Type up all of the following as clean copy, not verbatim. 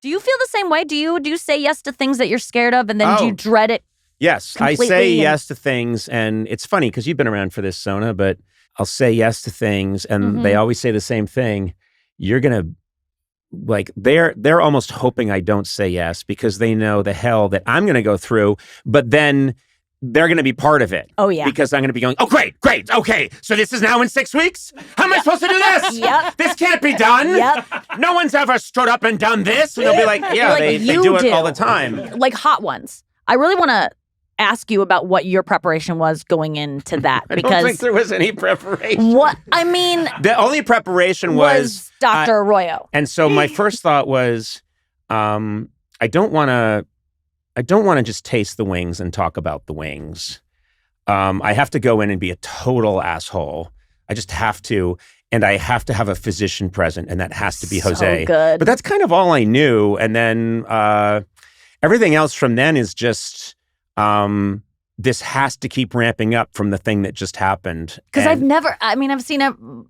Do you feel the same way? Do you say yes to things that you're scared of and then do you dread it? Yes, I say yes to things, and it's funny because you've been around for this, Sona, but I'll say yes to things, and they always say the same thing. You're gonna they're almost hoping I don't say yes because they know the hell that I'm gonna go through, but then they're going to be part of it. Oh, yeah. Because I'm going to be going, oh, great. Okay. So this is now in 6 weeks? How am I supposed to do this? Yep. This can't be done. Yep. No one's ever stood up and done this. And they'll be like, yeah, like, they do it all the time. Like hot ones. I really want to ask you about what your preparation was going into that. I don't think there was any preparation. What? I mean. The only preparation was Dr. Arroyo. And so my first thought was, I don't want to just taste the wings and talk about the wings. I have to go in and be a total asshole. I just have to. And I have to have a physician present, and that has to be Jose. Good. But that's kind of all I knew. And then everything else from then is just, this has to keep ramping up from the thing that just happened. Because I've seen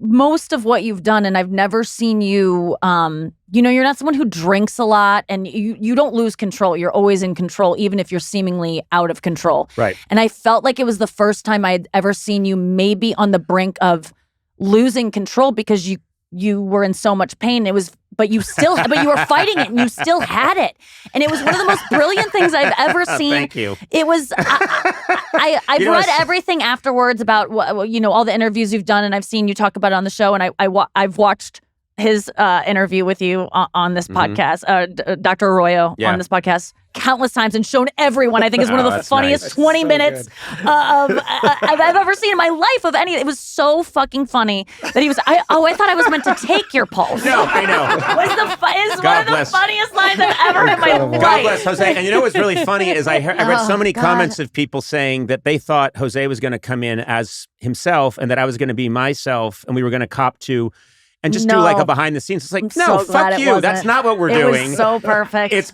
most of what you've done, and I've never seen you, you're not someone who drinks a lot, and you don't lose control. You're always in control, even if you're seemingly out of control. Right. And I felt like it was the first time I had ever seen you maybe on the brink of losing control because you were in so much pain. But you were fighting it, and you still had it. And it was one of the most brilliant things I've ever seen. Thank you. It was, I've read everything afterwards about, all the interviews you've done, and I've seen you talk about it on the show, and I've watched his interview with you on this podcast, Dr. Arroyo on this podcast, countless times, and shown everyone. I think is one of the funniest nice. 20 minutes I've ever seen in my life of any. It was so fucking funny that he was. I thought I was meant to take your pulse. No, I know. It's one of the funniest lines I've ever heard in my life. God bless Jose. And you know what's really funny is I read so many comments of people saying that they thought Jose was going to come in as himself and that I was going to be myself and we were going to cop to and just do like a behind the scenes. It's like, no, fuck you. That's not what we're doing. It was so perfect. This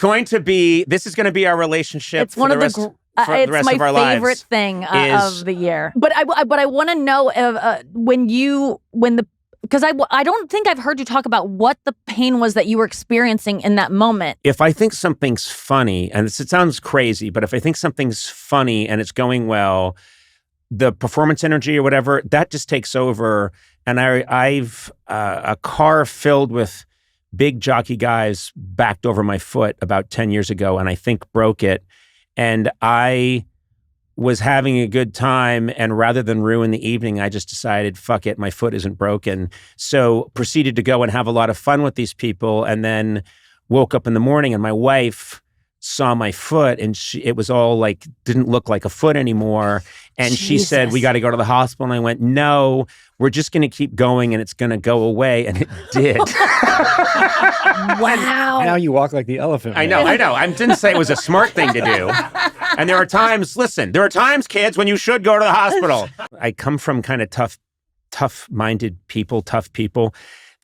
is going to be our relationship it's one of the rest of our lives. It's my favorite thing of the year. But I want to know because I don't think I've heard you talk about what the pain was that you were experiencing in that moment. If I think something's funny, and it sounds crazy, but if I think something's funny and it's going well, the performance energy or whatever, that just takes over. And I've a car filled with big jockey guys backed over my foot about 10 years ago, and I think broke it. And I was having a good time, and rather than ruin the evening, I just decided, fuck it, my foot isn't broken. So proceeded to go and have a lot of fun with these people, and then woke up in the morning, and my wife saw my foot, and it was all like, didn't look like a foot anymore. And she said, we got to go to the hospital. And I went, no, we're just going to keep going and it's going to go away. And it did. Wow. Now you walk like the elephant. I know. I didn't say it was a smart thing to do. And there are times, kids, when you should go to the hospital. I come from kind of tough-minded people, tough people,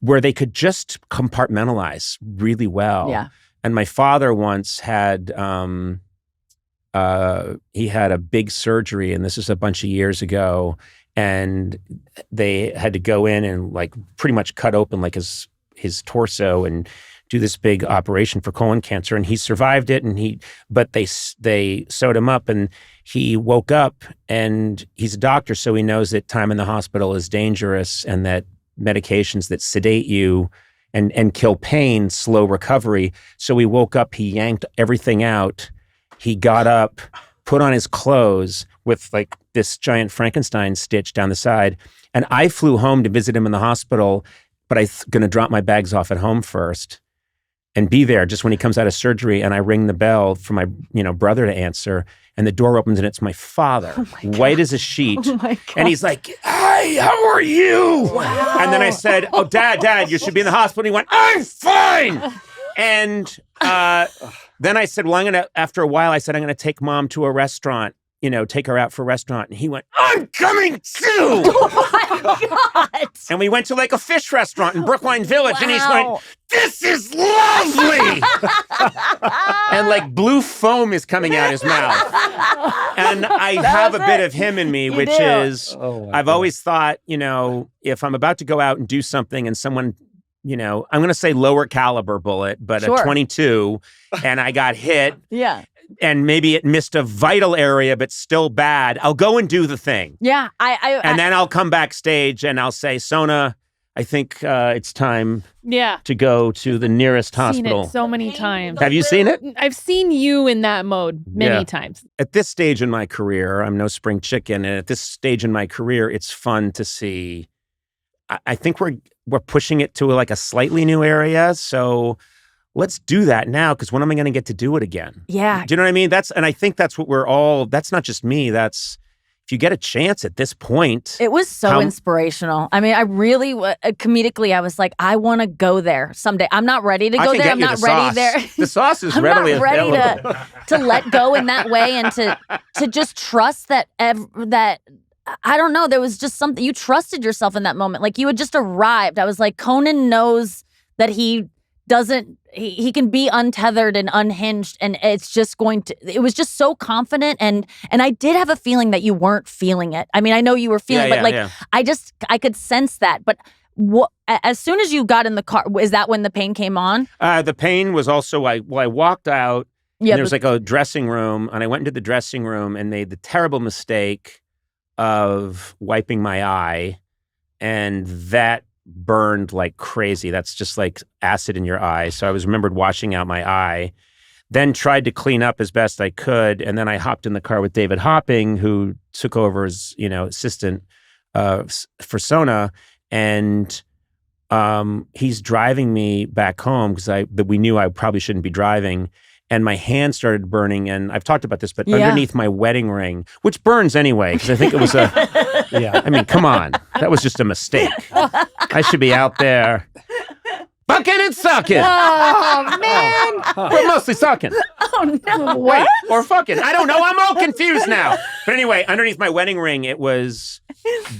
where they could just compartmentalize really well. Yeah. And my father once had, he had a big surgery, and this is a bunch of years ago, and they had to go in and like pretty much cut open like his torso and do this big operation for colon cancer, and he survived it. But they sewed him up, and he woke up, and he's a doctor, so he knows that time in the hospital is dangerous, and that medications that sedate you and kill pain, slow recovery. So he woke up, he yanked everything out. He got up, put on his clothes with like this giant Frankenstein stitch down the side. And I flew home to visit him in the hospital, but I'm going to drop my bags off at home first and be there just when he comes out of surgery. And I ring the bell for my brother to answer. And the door opens and it's my father, white as a sheet. Oh my God. And he's like, hi, how are you? Wow. And then I said, oh, Dad, you should be in the hospital. And he went, I'm fine. And then I said, well, after a while, I'm going to take Mom to a restaurant, take her out for a restaurant. And he went, I'm coming too. Oh my God. And we went to like a fish restaurant in Brookline Village. Wow. And he's like, this is lovely. And like blue foam is coming out his mouth. And I have a bit of him in me, which is, I've always thought, if I'm about to go out and do something and someone I'm going to say lower caliber bullet, but Sure. a 22, and I got hit. Yeah. And maybe it missed a vital area, but still bad. I'll go and do the thing. Yeah. And then I'll come backstage and I'll say, Sona, I think it's time to go to the nearest hospital. I've seen it so many times. Have you seen it? I've seen you in that mode many times. At this stage in my career, I'm no spring chicken. And at this stage in my career, it's fun to see. I think we're pushing it to like a slightly new area. So let's do that now, because when am I going to get to do it again? Yeah. Do you know what I mean? And I think that's what that's not just me. That's, if you get a chance at this point. It was so inspirational. I mean, I really, comedically, I was like, I want to go there someday. I'm not ready to go there. I'm not ready there. The sauce is I'm readily not ready available. to let go in that way and to just trust that I don't know. There was just something, you trusted yourself in that moment. Like you had just arrived. I was like, Conan knows that he can be untethered and unhinged, and it was just so confident, and I did have a feeling that you weren't feeling it. I mean, I know you were feeling I could sense that. But as soon as you got in the car, is that when the pain came on? The pain was also, I walked out, and there was like a dressing room, and I went into the dressing room and made the terrible mistake of wiping my eye, and that burned like crazy. That's just like acid in your eye. So I remembered washing out my eye, then tried to clean up as best I could. And then I hopped in the car with David Hopping, who took over as, assistant for Sona. And he's driving me back home because we knew I probably shouldn't be driving. And my hand started burning, and I've talked about this, but underneath my wedding ring, which burns anyway, because I think it was I mean, come on. That was just a mistake. I should be out there bucking and sucking. Oh, man. We're mostly sucking. Oh, no. Wait, or fucking. I don't know. I'm all confused now. But anyway, underneath my wedding ring, it was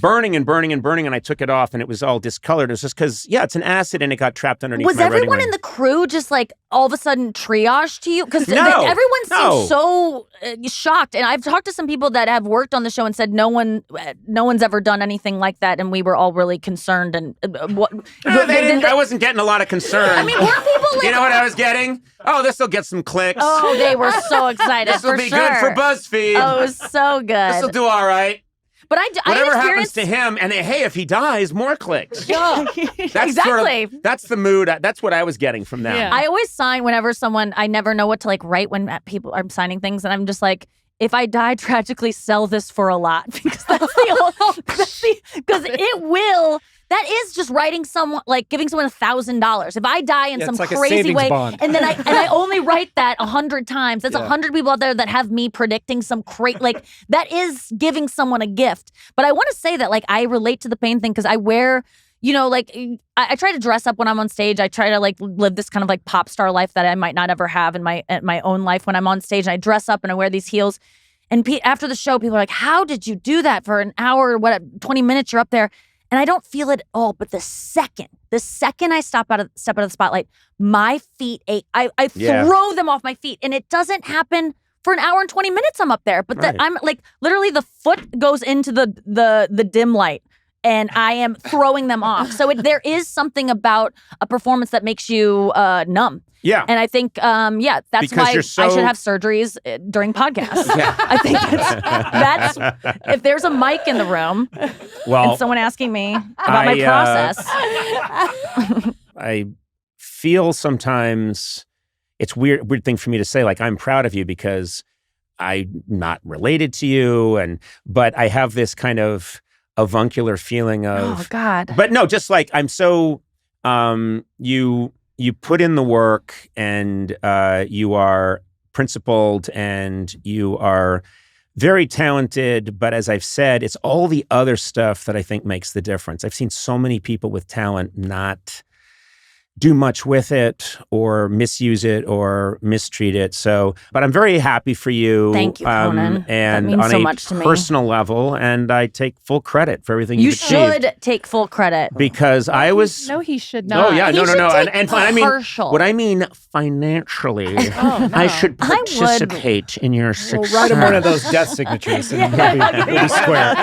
burning and burning and burning, and I took it off, and it was all discolored. It was just because, it's an acid, and it got trapped underneath my wedding ring. Was everyone in the crew just like all of a sudden triaged to you? Because No. everyone seemed so shocked. And I've talked to some people that have worked on the show and said no one's ever done anything like that, and we were all really concerned. And I wasn't getting a lot of concern. I mean, were people like, you know what I was getting? Oh, this will get some clicks. Oh, they were so excited. This will be good for BuzzFeed. Oh, it was so good. This will do all right. But whatever happens to him, and hey, if he dies, more clicks. Yeah, exactly. That's the mood. That's what I was getting from them. Yeah. I always sign whenever I never know what to like write when people are signing things, and I'm just like, if I die tragically, sell this for a lot, because because it will. That is just writing someone, like giving someone $1,000. If I die in some like crazy way, bond. and then I only write that 100 times, that's 100 people out there that have me predicting some like that is giving someone a gift. But I want to say that like I relate to the pain thing because I wear, like I try to dress up when I'm on stage. I try to like live this kind of like pop star life that I might not ever have in my own life when I'm on stage. And I dress up and I wear these heels. And after the show, people are like, "How did you do that for an hour? 20 minutes? You're up there." And I don't feel it at all. But the second I step out of the spotlight, my feet ache. I throw them off my feet. And it doesn't happen for an hour and 20 minutes I'm up there. But I'm like, literally the foot goes into the dim light. And I am throwing them off. So there is something about a performance that makes you numb. Yeah. And I think, that's because why I should have surgeries during podcasts. Yeah. I think that's if there's a mic in the room and someone asking me about my process. I feel sometimes it's weird thing for me to say, like, I'm proud of you because I'm not related to you. But I have this kind of avuncular feeling of, oh God. But no, just like I'm so, you put in the work and you are principled and you are very talented. But as I've said, it's all the other stuff that I think makes the difference. I've seen so many people with talent not do much with it or misuse it or mistreat it. So, but I'm very happy for you. Thank you, Conan. And that means on so a much to me. personal level, and I take full credit for everything you you've achieved. should take full credit. Because I was... No, he should not. Oh, yeah, He no. should take And I mean, partial. what I mean financially, I should participate in your success. We'll write him one of those death signatures and we'll be square.